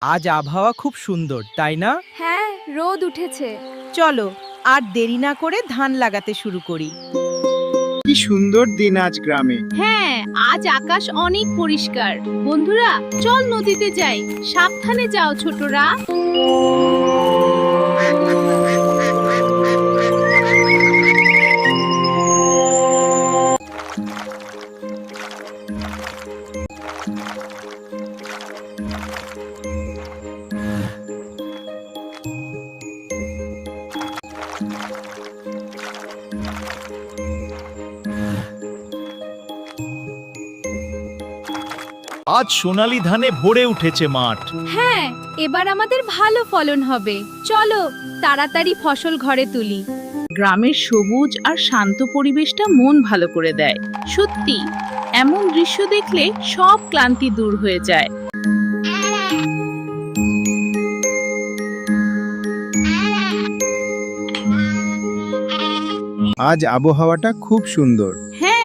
আজ আবহাওয়া খুব সুন্দর, তাই না? হ্যাঁ, রোদ উঠেছে। চলো আর দেরি না করে ধান লাগাতে শুরু করি। কি সুন্দর দিন আজ গ্রামে। হ্যাঁ, আজ আকাশ অনেক পরিষ্কার। বন্ধুরা, চল নদীতে যাই। সাবধানে যাও ছোটরা। আজ সোনালী ধানে ভরে উঠেছে মাঠ। হ্যাঁ, এবার আমাদের ভালো ফলন হবে। চলো তাড়াতাড়ি ফসল ঘরে তুলি। গ্রামের সবুজ আর শান্ত পরিবেশটা মন ভালো করে দেয়। সত্যি, এমন দৃশ্য দেখলে সব ক্লান্তি দূর হয়ে যায়। আজ আবহাওয়াটা খুব সুন্দর। হ্যাঁ,